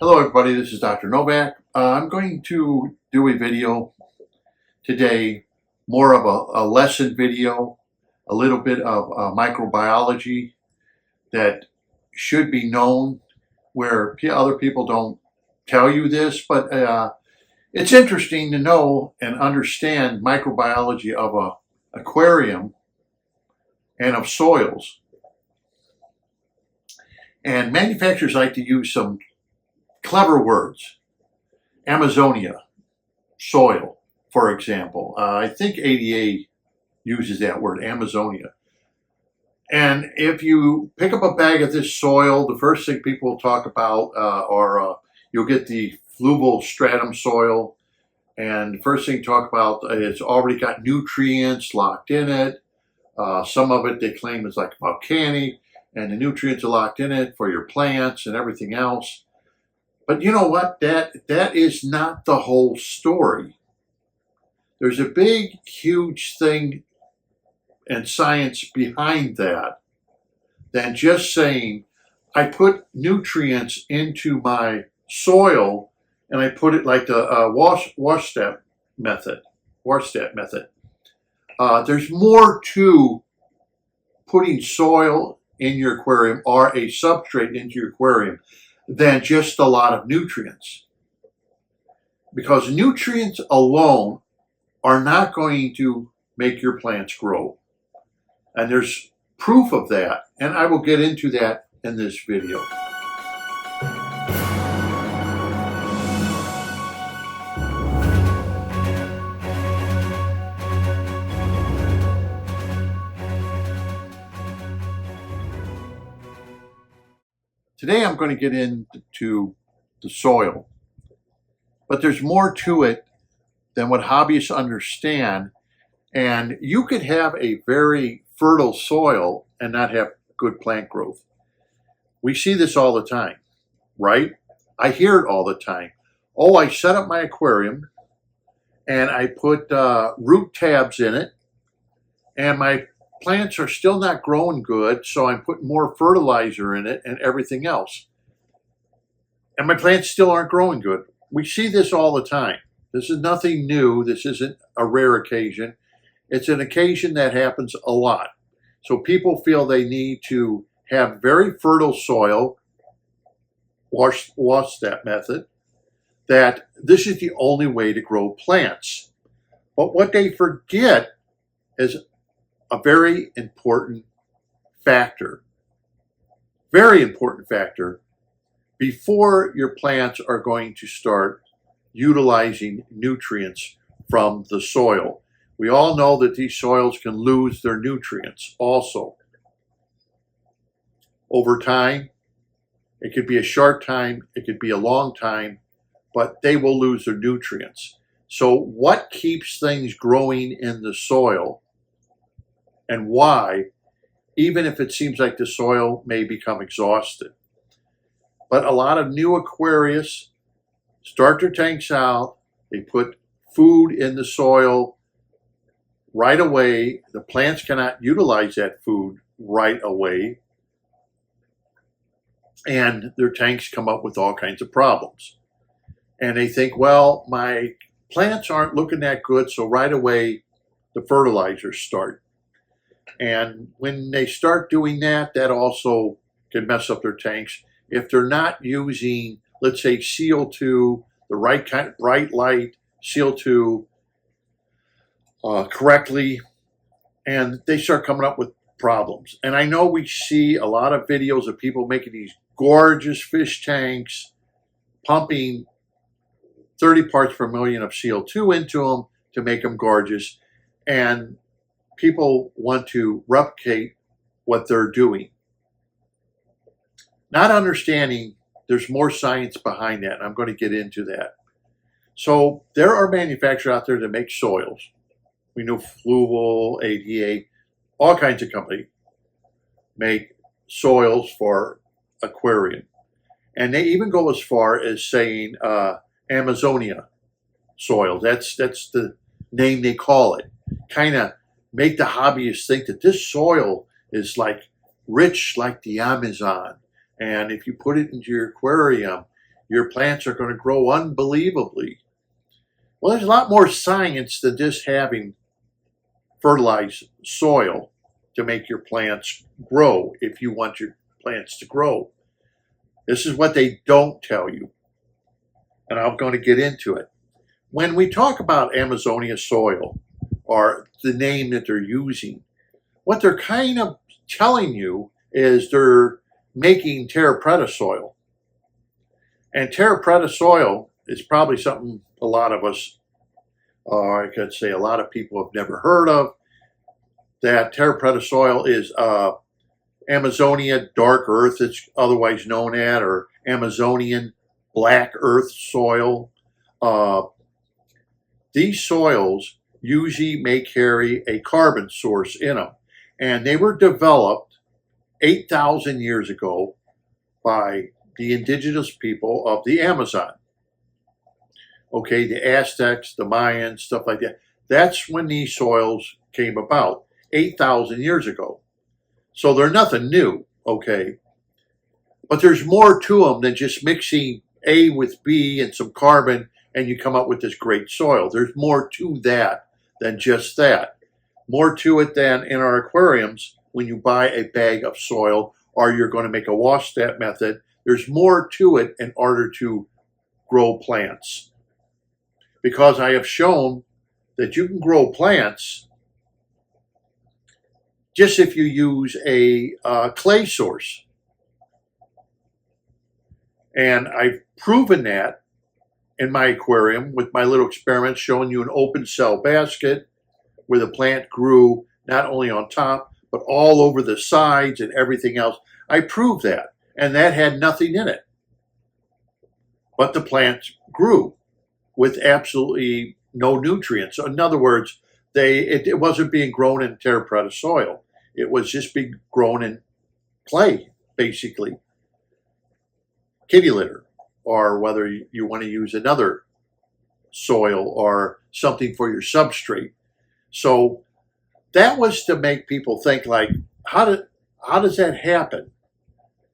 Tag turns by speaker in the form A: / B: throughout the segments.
A: Hello everybody, this is Dr. Novak. I'm going to do a video today, more of a lesson video, a little bit of microbiology that should be known where other people don't tell you this, but it's interesting to know and understand microbiology of an aquarium and of soils. And manufacturers like to use some clever words. Amazonia soil, for example. I think ADA uses that word, Amazonia. And if you pick up a bag of this soil, the first thing people will talk about you'll get the fluvial stratum soil. And the first thing you talk about is already got nutrients locked in it. Some of it they claim is like volcanic, and the nutrients are locked in it for your plants and everything else. But you know what? That is not the whole story. There's a big, huge thing and science behind that than just saying, I put nutrients into my soil and I put it like the Warstat method. There's more to putting soil in your aquarium or a substrate into your aquarium than just a lot of nutrients. Because nutrients alone are not going to make your plants grow. And there's proof of that, and I will get into that in this video. Today I'm going to get into the soil, but there's more to it than what hobbyists understand, and you could have a very fertile soil and not have good plant growth. We see this all the time, right? I hear it all the time. Oh, I set up my aquarium and I put root tabs in it and my plants are still not growing good, so I'm putting more fertilizer in it and everything else. And my plants still aren't growing good. We see this all the time. This is nothing new. This isn't a rare occasion. It's an occasion that happens a lot. So people feel they need to have very fertile soil, Warstat method, that this is the only way to grow plants. But what they forget is a very important factor before your plants are going to start utilizing nutrients from the soil. We all know that these soils can lose their nutrients also. Over time, it could be a short time, it could be a long time, but they will lose their nutrients. So what keeps things growing in the soil and why, even if it seems like the soil may become exhausted? But a lot of new aquarists start their tanks out, they put food in the soil right away. The plants cannot utilize that food right away, and their tanks come up with all kinds of problems. And they think, well, my plants aren't looking that good, so right away the fertilizers start. And when they start doing that, that also can mess up their tanks. If they're not using, let's say, CO2, the right kind of bright light, CO2 correctly, and they start coming up with problems. And I know we see a lot of videos of people making these gorgeous fish tanks, pumping 30 parts per million of CO2 into them to make them gorgeous. And people want to replicate what they're doing, not understanding there's more science behind that, and I'm going to get into that. So there are manufacturers out there that make soils. We know Fluval, ADA, all kinds of companies make soils for aquarium. And they even go as far as saying Amazonia soil. That's the name they call it. Kind of make the hobbyists think that this soil is like rich like the Amazon. And if you put it into your aquarium, your plants are going to grow unbelievably. Well, there's a lot more science than just having fertilized soil to make your plants grow if you want your plants to grow. This is what they don't tell you, and I'm going to get into it. When we talk about Amazonia soil, or the name that they're using, what they're kind of telling you is they're making Terra soil. And Terra soil is probably something a lot of us, or I could say a lot of people have never heard of. That Terra soil is Amazonia dark earth, it's otherwise known as, or Amazonian black earth soil. These soils usually may carry a carbon source in them, and they were developed 8,000 years ago by the indigenous people of the Amazon. Okay, the Aztecs, the Mayans, stuff like that. That's when these soils came about, 8,000 years ago. So they're nothing new, okay? But there's more to them than just mixing A with B and some carbon and you come up with this great soil. There's more to that than just that. More to it than in our aquariums when you buy a bag of soil or you're going to make a wash stat method. There's more to it in order to grow plants. Because I have shown that you can grow plants just if you use a clay source. And I've proven that in my aquarium with my little experiments showing you an open cell basket where the plant grew not only on top, but all over the sides and everything else. I proved that, and that had nothing in it. But the plant grew with absolutely no nutrients. So in other words, it wasn't being grown in Terra soil. It was just being grown in clay, basically. Kitty litter, or whether you want to use another soil or something for your substrate. So that was to make people think like, how does that happen?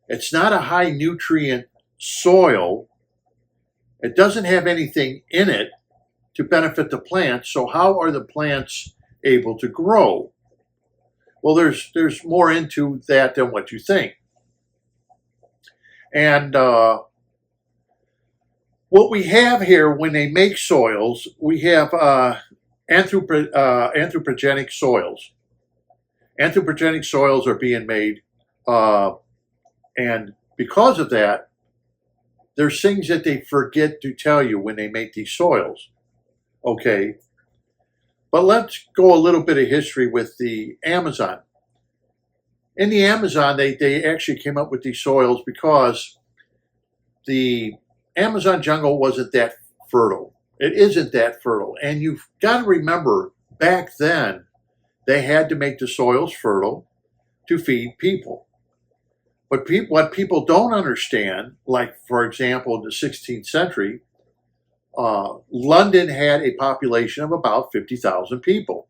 A: It's not a high nutrient soil. It doesn't have anything in it to benefit the plants. So how are the plants able to grow? Well, there's more into that than what you think. And what we have here when they make soils, we have anthropogenic soils. Anthropogenic soils are being made, and because of that, there's things that they forget to tell you when they make these soils. Okay, but let's go a little bit of history with the Amazon. In the Amazon, they actually came up with these soils because the Amazon jungle wasn't that fertile. It isn't that fertile. And you've got to remember, back then, they had to make the soils fertile to feed people. But what people don't understand, like, for example, in the 16th century, London had a population of about 50,000 people,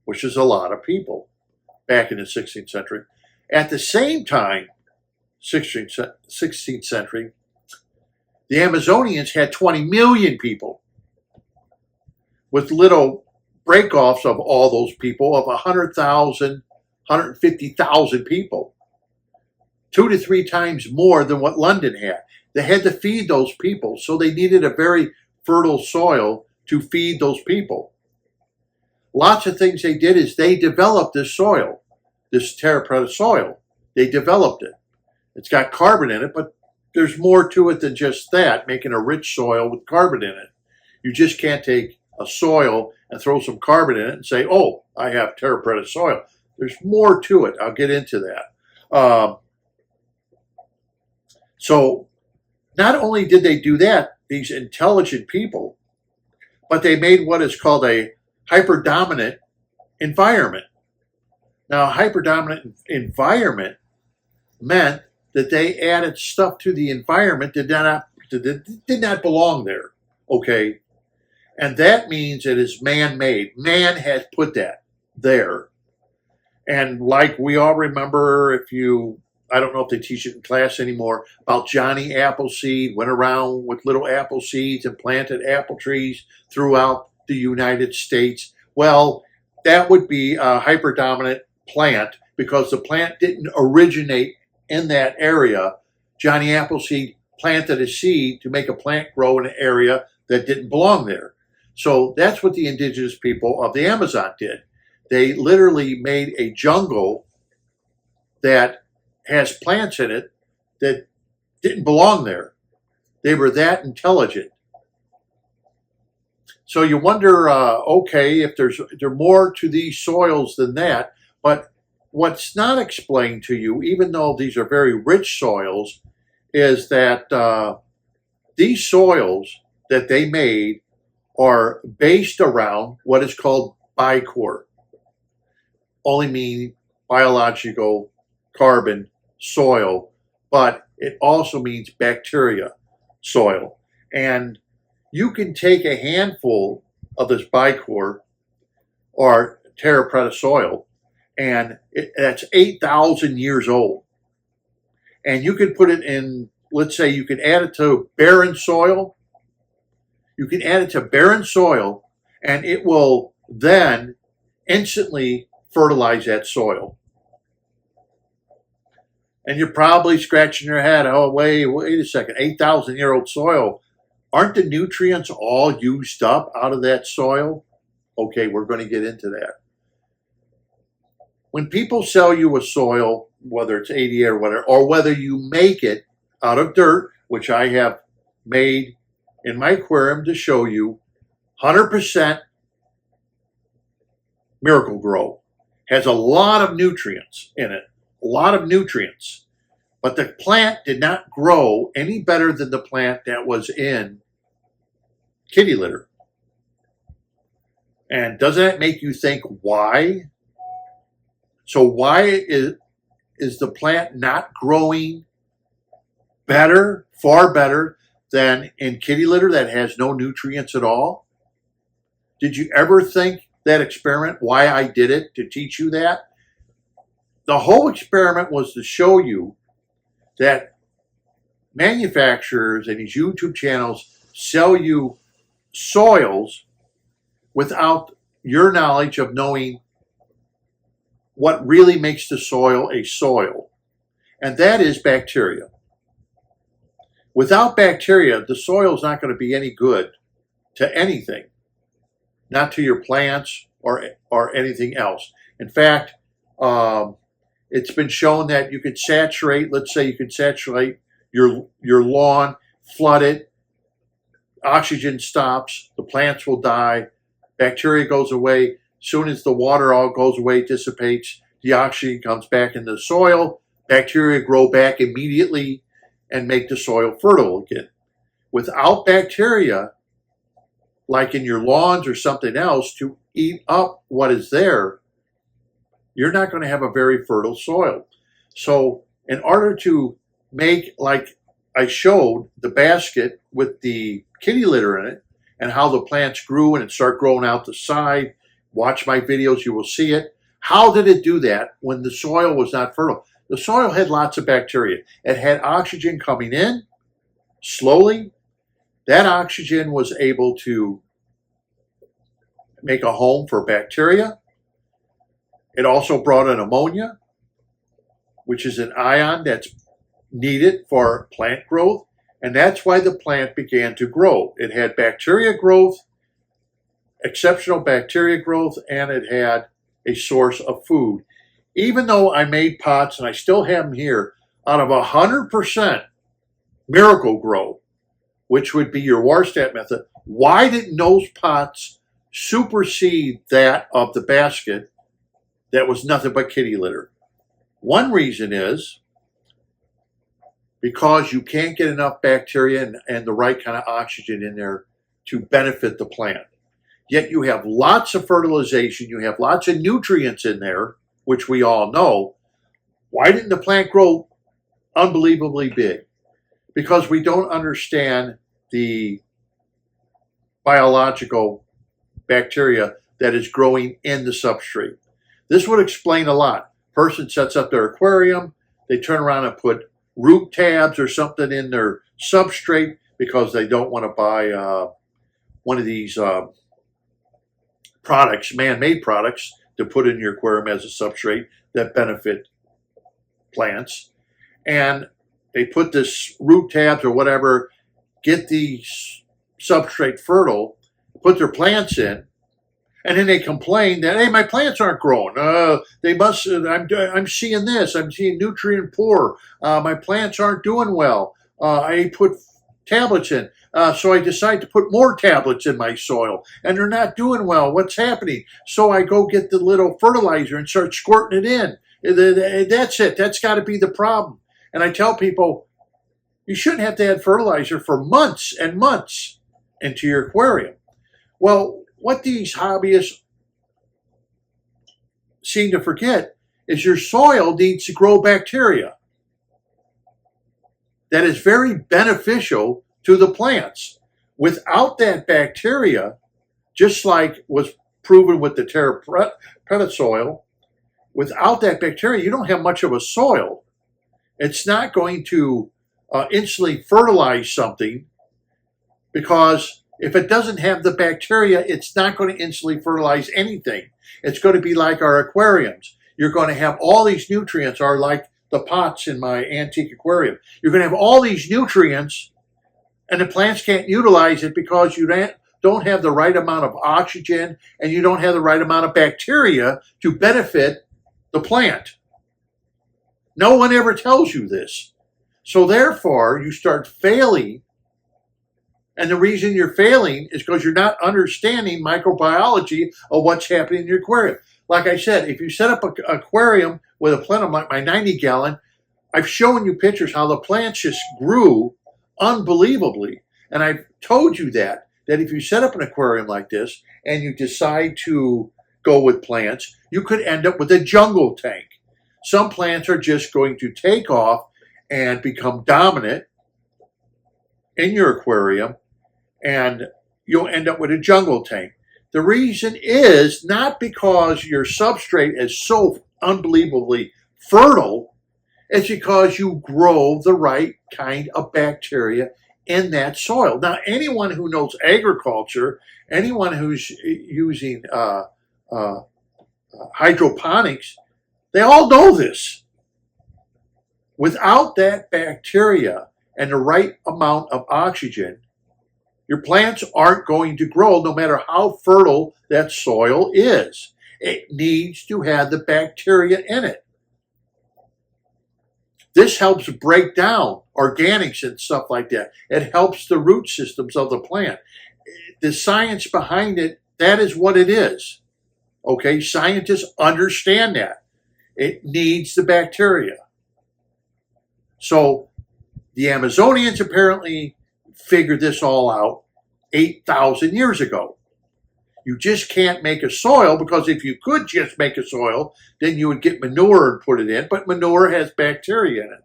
A: which is a lot of people back in the 16th century. At the same time, 16th century, the Amazonians had 20 million people, with little break-offs of all those people of 100,000, 150,000 people, 2 to 3 times more than what London had. They had to feed those people, so they needed a very fertile soil to feed those people. Lots of things they did is they developed this soil, this Terra soil. They developed it. It's got carbon in it, but there's more to it than just that, making a rich soil with carbon in it. You just can't take a soil and throw some carbon in it and say, oh, I have Terra soil. There's more to it. I'll get into that. So not only did they do that, these intelligent people, but they made what is called a hyperdominant environment. Now, a hyperdominant environment meant that they added stuff to the environment that did not belong there, okay? And that means it is man-made. Man has put that there. And like we all remember, if you I don't know if they teach it in class anymore, about Johnny Appleseed, went around with little apple seeds and planted apple trees throughout the United States. Well, that would be a hyperdominant plant because the plant didn't originate in that area. Johnny Appleseed planted a seed to make a plant grow in an area that didn't belong there. So that's what the indigenous people of the Amazon did. They literally made a jungle that has plants in it that didn't belong there. They were that intelligent. So you wonder, okay, if there's more to these soils than that. But what's not explained to you, even though these are very rich soils, is that these soils that they made are based around what is called Bicore, only mean biological carbon soil, but it also means bacteria soil. And you can take a handful of this Bicore or Terra soil, and that's 8,000 years old. And you can put it in, let's say you can add it to barren soil. You can add it to barren soil, and it will then instantly fertilize that soil. And you're probably scratching your head, oh, wait a second, 8,000-year-old soil. Aren't the nutrients all used up out of that soil? Okay, we're going to get into that. When people sell you a soil, whether it's ADA or whatever, or whether you make it out of dirt, which I have made in my aquarium to show you, 100% Miracle Grow. Has a lot of nutrients in it, a lot of nutrients. But the plant did not grow any better than the plant that was in kitty litter. And doesn't that make you think why? So why is the plant not growing better, far better than in kitty litter that has no nutrients at all? Did you ever think that experiment, why I did it, to teach you that? The whole experiment was to show you that manufacturers and these YouTube channels sell you soils without your knowledge of knowing what really makes the soil a soil, and that is bacteria. Without bacteria, the soil is not going to be any good to anything, not to your plants or anything else. In fact, it's been shown that you could saturate, let's say you could saturate your lawn, flood it, oxygen stops, the plants will die, bacteria goes away. Soon as the water all goes away, dissipates, the oxygen comes back in the soil, bacteria grow back immediately and make the soil fertile again. Without bacteria, like in your lawns or something else, to eat up what is there, you're not going to have a very fertile soil. So in order to make, like I showed, the basket with the kitty litter in it and how the plants grew and it started growing out the side, watch my videos, you will see it. How did it do that when the soil was not fertile? The soil had lots of bacteria. It had oxygen coming in slowly. That oxygen was able to make a home for bacteria. It also brought in ammonia, which is an ion that's needed for plant growth. And that's why the plant began to grow. It had bacteria growth, exceptional bacteria growth, and it had a source of food. Even though I made pots, and I still have them here, out of 100% Miracle Grow, which would be your Warstat method, why didn't those pots supersede that of the basket that was nothing but kitty litter? One reason is because you can't get enough bacteria and the right kind of oxygen in there to benefit the plant. Yet you have lots of fertilization, you have lots of nutrients in there, which we all know. Why didn't the plant grow unbelievably big? Because we don't understand the biological bacteria that is growing in the substrate. This would explain a lot. Person sets up their aquarium, they turn around and put root tabs or something in their substrate because they don't want to buy one of these products, man-made products, to put in your aquarium as a substrate that benefit plants. And they put this root tabs or whatever, get the substrate fertile, put their plants in, and then they complain that, hey, my plants aren't growing. They must. I'm seeing this. I'm seeing nutrient poor. My plants aren't doing well. I put tablets in, so I decide to put more tablets in my soil, and they're not doing well. What's happening? So I go get the little fertilizer and start squirting it in. That's it. That's got to be the problem. And I tell people, you shouldn't have to add fertilizer for months and months into your aquarium. Well, what these hobbyists seem to forget is your soil needs to grow bacteria that is very beneficial to the plants. Without that bacteria, just like was proven with the Terra soil, without that bacteria, you don't have much of a soil. It's not going to instantly fertilize something, because if it doesn't have the bacteria, it's not going to instantly fertilize anything. It's going to be like our aquariums. You're going to have all these nutrients, or like the pots in my antique aquarium. You're going to have all these nutrients, and the plants can't utilize it because you don't have the right amount of oxygen, and you don't have the right amount of bacteria to benefit the plant. No one ever tells you this. So therefore, you start failing. And the reason you're failing is because you're not understanding microbiology of what's happening in your aquarium. Like I said, if you set up an aquarium with a plenum like my 90-gallon, I've shown you pictures how the plants just grew unbelievably. And I've told you that if you set up an aquarium like this and you decide to go with plants, you could end up with a jungle tank. Some plants are just going to take off and become dominant in your aquarium, and you'll end up with a jungle tank. The reason is not because your substrate is so unbelievably fertile, it's because you grow the right kind of bacteria in that soil. Now, anyone who knows agriculture, anyone who's using hydroponics, they all know this. Without that bacteria and the right amount of oxygen, your plants aren't going to grow no matter how fertile that soil is. It needs to have the bacteria in it. This helps break down organics and stuff like that. It helps the root systems of the plant. The science behind it, that is what it is. Okay, scientists understand that. It needs the bacteria. So the Amazonians apparently figured this all out 8,000 years ago. You just can't make a soil, because if you could just make a soil, then you would get manure and put it in. But manure has bacteria in it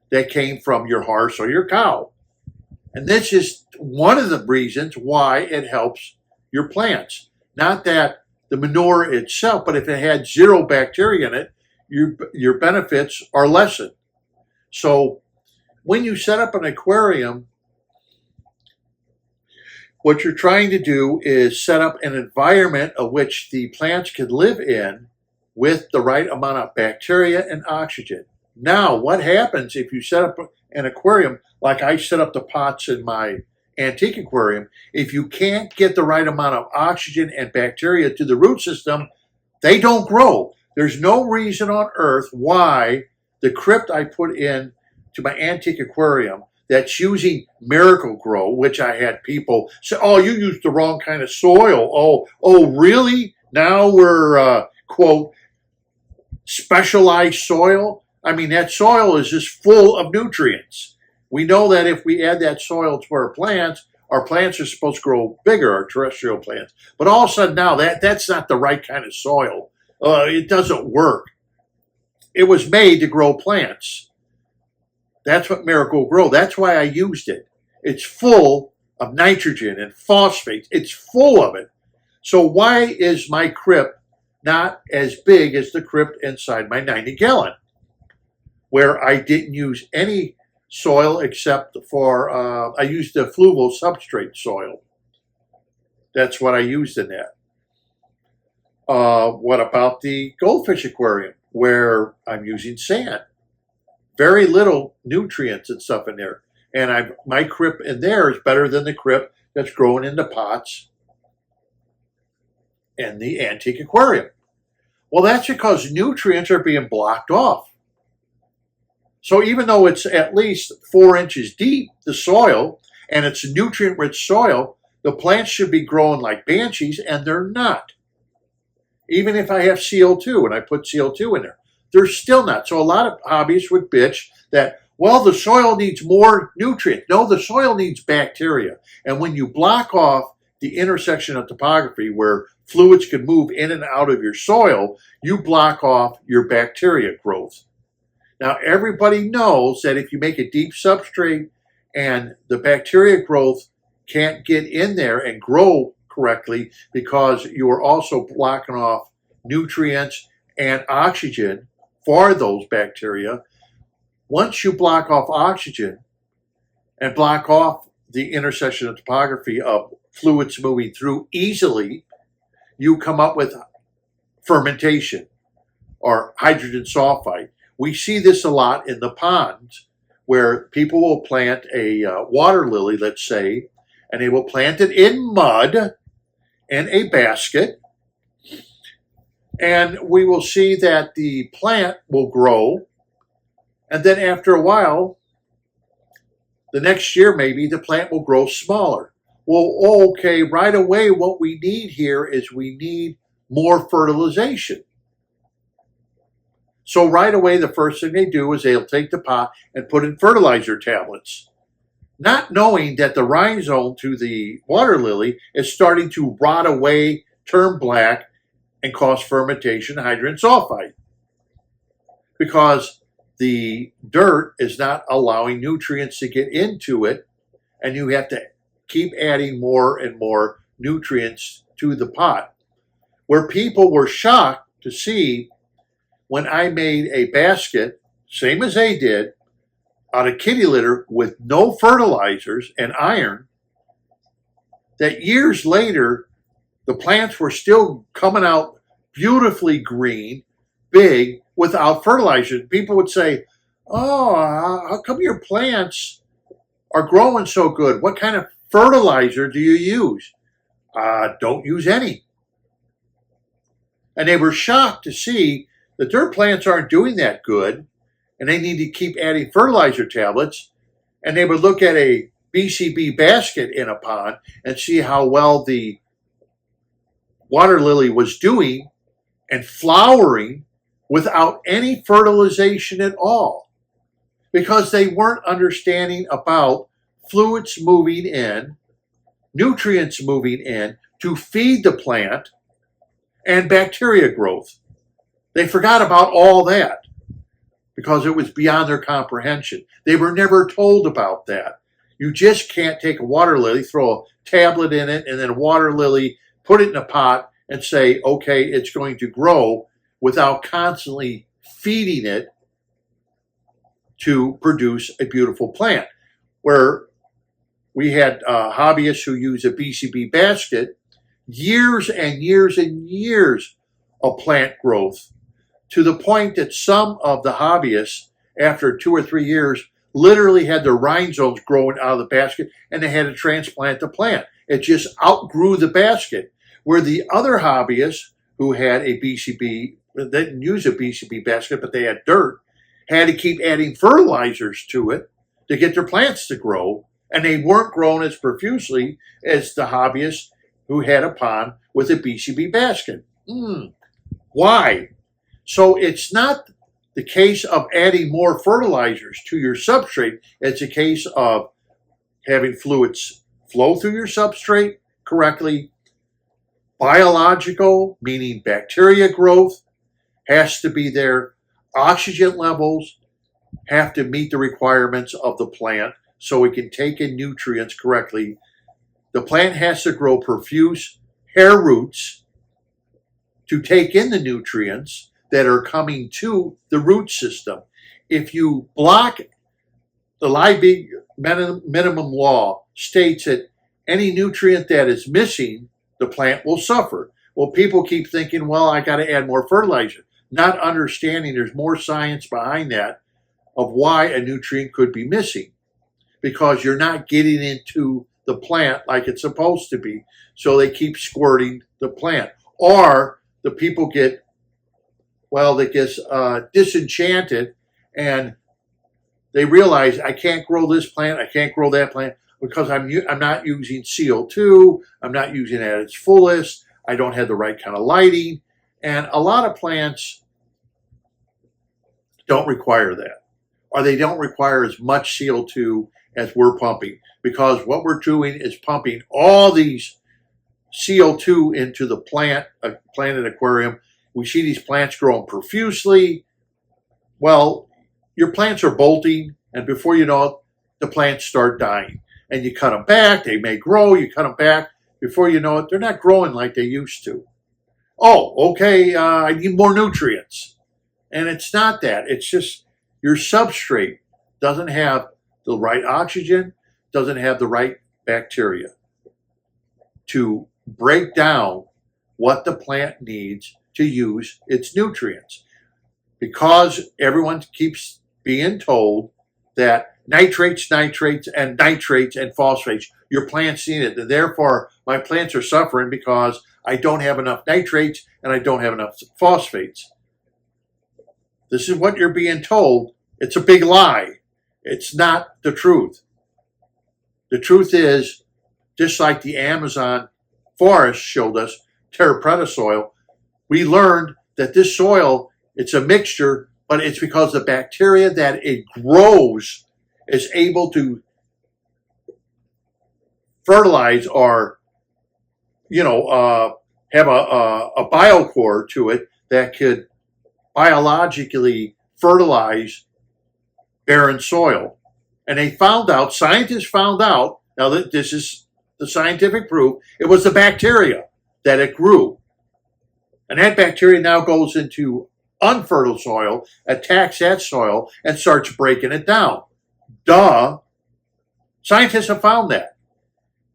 A: that came from your horse or your cow. And this is one of the reasons why it helps your plants. Not that the manure itself, but if it had zero bacteria in it, your benefits are lessened. So when you set up an aquarium, what you're trying to do is set up an environment of which the plants can live in with the right amount of bacteria and oxygen. Now, what happens if you set up an aquarium like I set up the pots in my antique aquarium? If you can't get the right amount of oxygen and bacteria to the root system, they don't grow. There's no reason on earth why the Crip I put in to my antique aquarium that's using Miracle-Gro, which I had people say, oh, you used the wrong kind of soil. Oh, really? Now we're, quote, specialized soil? I mean, that soil is just full of nutrients. We know that if we add that soil to our plants are supposed to grow bigger, our terrestrial plants. But all of a sudden now, that's not the right kind of soil. It doesn't work. It was made to grow plants. That's what Miracle-Gro. That's why I used it. It's full of nitrogen and phosphates. It's full of it. So why is my Crip not as big as the Crip inside my 90-gallon? where I didn't use any soil except for, I used the fluval substrate soil. That's what I used in that. What about the goldfish aquarium, where I'm using sand? Very little nutrients and stuff in there. And my Crip in there is better than the Crip that's growing in the pots in the antique aquarium. Well, that's because nutrients are being blocked off. So even though it's at least 4 inches deep, the soil, and it's nutrient-rich soil, the plants should be growing like banshees, and they're not. Even if I have CO2 and I put CO2 in there, they're still not. So a lot of hobbyists would bitch that, well, the soil needs more nutrients. No, the soil needs bacteria. And when you block off the intersection of topography where fluids can move in and out of your soil, you block off your bacteria growth. Now, everybody knows that if you make a deep substrate and the bacteria growth can't get in there and grow correctly because you are also blocking off nutrients and oxygen for those bacteria. Once you block off oxygen and block off the intersection of topography of fluids moving through easily, you come up with fermentation or hydrogen sulfide. We see this a lot in the ponds where people will plant a water lily, let's say, and they will plant it in mud in a basket. And we will see that the plant will grow. And then after a while, the next year maybe, the plant will grow smaller. Well, okay, right away what we need here is we need more fertilization. So right away, the first thing they do is they'll take the pot and put in fertilizer tablets, not knowing that the rhizome to the water lily is starting to rot away, turn black, and cause fermentation, hydrogen sulfide. Because the dirt is not allowing nutrients to get into it, and you have to keep adding more and more nutrients to the pot. Where people were shocked to see when I made a basket, same as they did, out of kitty litter with no fertilizers and iron, that years later, the plants were still coming out beautifully green, big, without fertilizer. People would say, oh, how come your plants are growing so good? What kind of fertilizer do you use? Don't use any. And they were shocked to see that their plants aren't doing that good, and they need to keep adding fertilizer tablets. And they would look at a BCB basket in a pond and see how well the water lily was doing and flowering without any fertilization at all, because they weren't understanding about fluids moving in, nutrients moving in to feed the plant, and bacteria growth. They forgot about all that because it was beyond their comprehension. They were never told about that. You just can't take a water lily, throw a tablet in it, and then a water lily, put it in a pot, and say, okay, it's going to grow, without constantly feeding it to produce a beautiful plant. Where we had hobbyists who use a BCB basket, years and years and years of plant growth, to the point that some of the hobbyists, after 2 or 3 years, literally had their rhizomes growing out of the basket, and they had to transplant the plant. It just outgrew the basket. Where the other hobbyists who had a BCB, they didn't use a BCB basket, but they had dirt, had to keep adding fertilizers to it to get their plants to grow, and they weren't grown as profusely as the hobbyists who had a pond with a BCB basket. Why? So it's not the case of adding more fertilizers to your substrate. It's a case of having fluids flow through your substrate correctly. Biological, meaning bacteria growth, has to be there. Oxygen levels have to meet the requirements of the plant so it can take in nutrients correctly. The plant has to grow profuse hair roots to take in the nutrients that are coming to the root system. if you block the Liebig minimum law states that any nutrient that is missing, the plant will suffer. Well, people keep thinking, well, I got to add more fertilizer, not understanding there's more science behind that of why a nutrient could be missing, because you're not getting into the plant like it's supposed to be. So they keep squirting the plant. Or the people get, well, they get disenchanted and they realize I can't grow this plant, I can't grow that plant because I'm not using CO2, I'm not using it at its fullest, I don't have the right kind of lighting. And a lot of plants don't require that, or they don't require as much CO2 as we're pumping, because what we're doing is pumping all these CO2 into the plant, a planted aquarium. We see these plants growing profusely. Well, your plants are bolting, and before you know it, the plants start dying. And you cut them back, they may grow, you cut them back. Before you know it, they're not growing like they used to. Oh, okay, I need more nutrients. And it's not that. It's just your substrate doesn't have the right oxygen, doesn't have the right bacteria to break down what the plant needs to use its nutrients. Because everyone keeps being told that nitrates, and phosphates, your plants need it. And therefore, my plants are suffering because I don't have enough nitrates and I don't have enough phosphates. This is what you're being told. It's a big lie. It's not the truth. The truth is, just like the Amazon forest showed us, Terra soil, we learned that this soil, it's a mixture, but it's because the bacteria that it grows is able to fertilize or, have a biocore to it that could biologically fertilize barren soil. And they found out, scientists found out, now that this is the scientific proof, it was the bacteria that it grew. And that bacteria now goes into unfertile soil, attacks that soil, and starts breaking it down. Duh. Scientists have found that.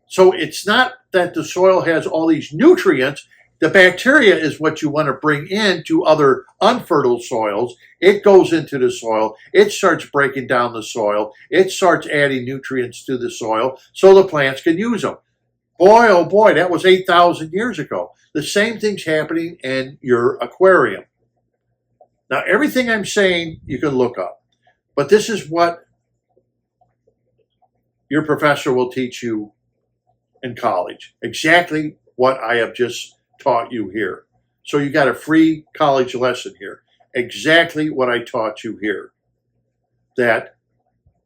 A: So it's not that the soil has all these nutrients. The bacteria is what you want to bring into other unfertile soils. It goes into the soil. It starts breaking down the soil. It starts adding nutrients to the soil so the plants can use them. Boy, oh boy, that was 8,000 years ago. The same thing's happening in your aquarium. Now, everything I'm saying, you can look up. But this is what your professor will teach you in college. Exactly what I have just taught you here. So you got a free college lesson here. Exactly what I taught you here. That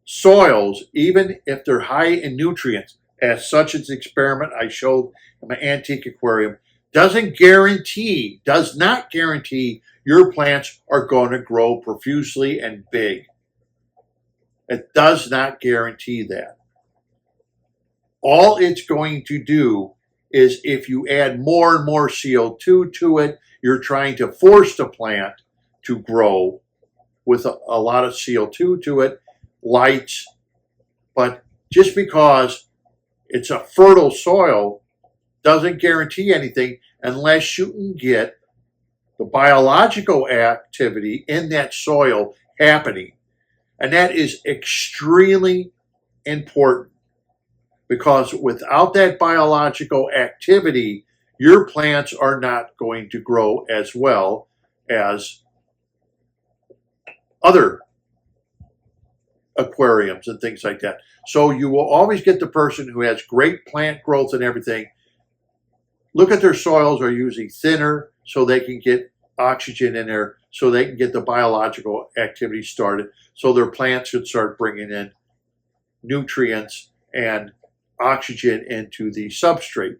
A: soils, even if they're high in nutrients, as such as the experiment I showed in my antique aquarium, does not guarantee your plants are going to grow profusely and big. It does not guarantee that. All it's going to do is, if you add more and more CO2 to it, you're trying to force the plant to grow with a lot of CO2 to it, lights. But just because it's a fertile soil doesn't guarantee anything unless you can get the biological activity in that soil happening. And that is extremely important, because without that biological activity, your plants are not going to grow as well as other aquariums and things like that. So you will always get the person who has great plant growth and everything. Look at their soils are usually thinner so they can get oxygen in there, so they can get the biological activity started, so their plants should start bringing in nutrients and oxygen into the substrate.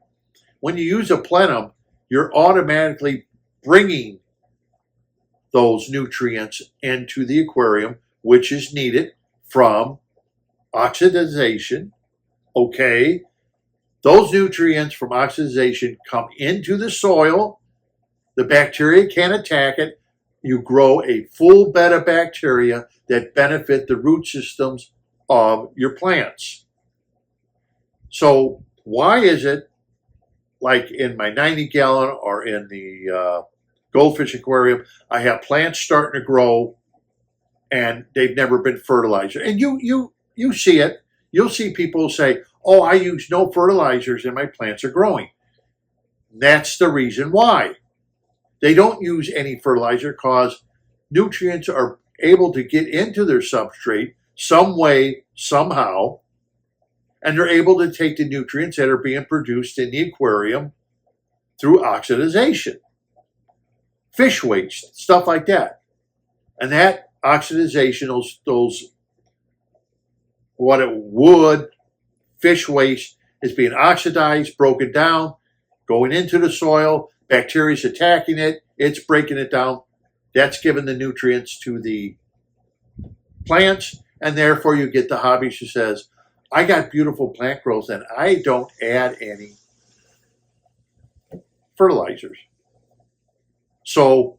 A: When you use a plenum, you're automatically bringing those nutrients into the aquarium, which is needed from oxidization. Okay, those nutrients from oxidization come into the soil. The bacteria can't attack it. you grow a full bed of bacteria that benefit the root systems of your plants. So why is it, like in my 90-gallon or in the goldfish aquarium, I have plants starting to grow and they've never been fertilized? And you see it. You'll see people say, oh, I use no fertilizers and my plants are growing. That's the reason why. They don't use any fertilizer because nutrients are able to get into their substrate some way, somehow, and they're able to take the nutrients that are being produced in the aquarium through oxidization, fish waste, stuff like that. And that oxidization, those what it would, fish waste, is being oxidized, broken down, going into the soil, bacteria is attacking it, it's breaking it down. That's giving the nutrients to the plants, and therefore you get the hobbyist who says, I got beautiful plant growth and I don't add any fertilizers. So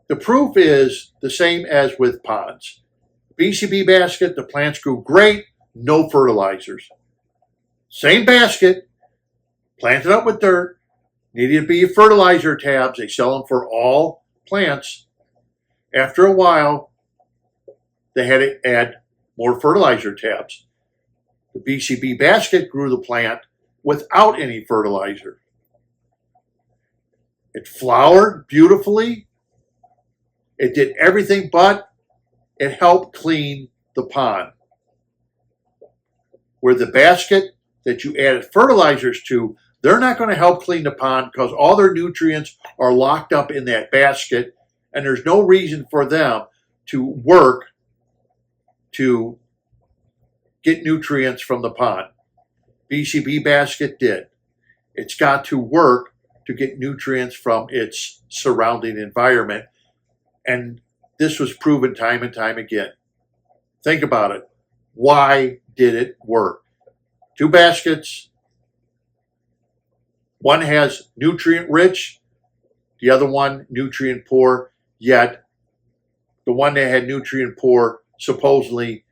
A: the proof is the same as with ponds. BCB basket, the plants grew great, no fertilizers. Same basket, planted up with dirt, needed to be fertilizer tabs. They sell them for all plants. After a while, they had to add more fertilizer tabs. The BCB basket grew the plant without any fertilizer. It flowered beautifully. It did everything, but it helped clean the pond. Where the basket that you added fertilizers to, they're not going to help clean the pond because all their nutrients are locked up in that basket, and there's no reason for them to work to get nutrients from the pond. BCB basket did. It's got to work to get nutrients from its surrounding environment, and this was proven time and time again. Think about it. Why did it work? 2 baskets. One has nutrient rich, the other one nutrient poor, yet the one that had nutrient poor, supposedly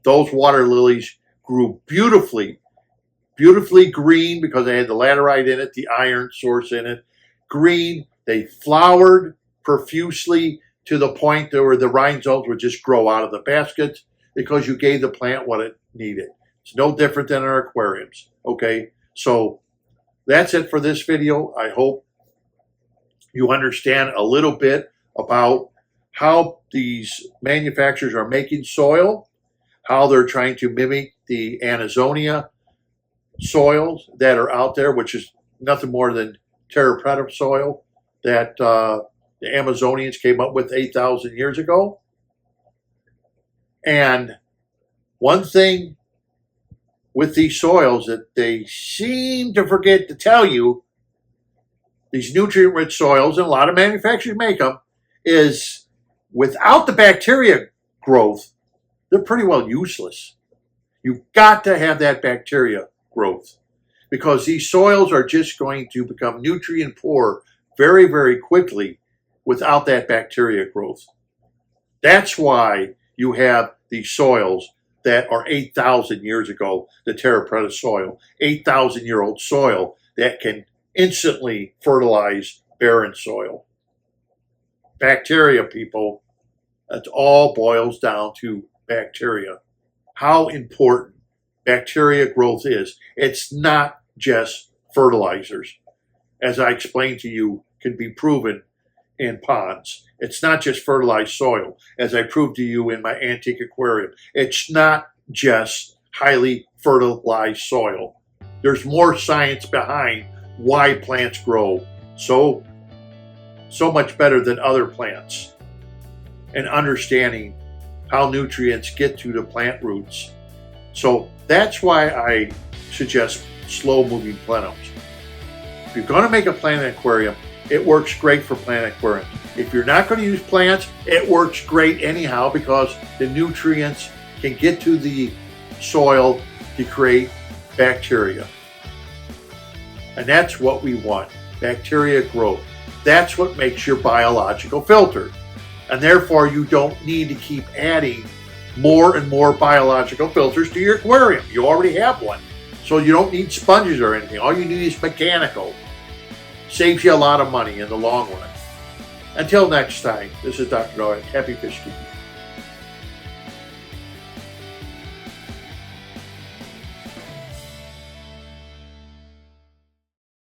A: those water lilies grew beautifully, beautifully green because they had the laterite in it, the iron source in it, green. They flowered profusely to the point where the rhizomes would just grow out of the baskets because you gave the plant what it needed. It's no different than our aquariums, okay? So that's it for this video. I hope you understand a little bit about how these manufacturers are making soil, how they're trying to mimic the Amazonia soils that are out there, which is nothing more than Terra soil that the Amazonians came up with 8,000 years ago. And one thing with these soils that they seem to forget to tell you, these nutrient-rich soils, and a lot of manufacturers make them, is without the bacteria growth, they're pretty well useless. You've got to have that bacteria growth because these soils are just going to become nutrient poor very, very quickly without that bacteria growth. That's why you have these soils that are 8,000 years ago, the Terra soil, 8,000-year-old soil that can instantly fertilize barren soil. Bacteria, people, that all boils down to bacteria. How important bacteria growth is. It's not just fertilizers. As I explained to you, can be proven in ponds. It's not just fertilized soil, as I proved to you in my antique aquarium. It's not just highly fertilized soil. There's more science behind why plants grow so much better than other plants, and understanding how nutrients get to the plant roots. So that's why I suggest slow-moving plenums. If you're going to make a plant aquarium, it works great for plant aquariums. If you're not going to use plants, it works great anyhow because the nutrients can get to the soil to create bacteria. And that's what we want, bacteria growth. That's what makes your biological filter. And therefore, you don't need to keep adding more and more biological filters to your aquarium. You already have one. So you don't need sponges or anything. All you need is mechanical. Saves you a lot of money in the long run. Until next time, this is Dr. Noah. Happy fish keeping.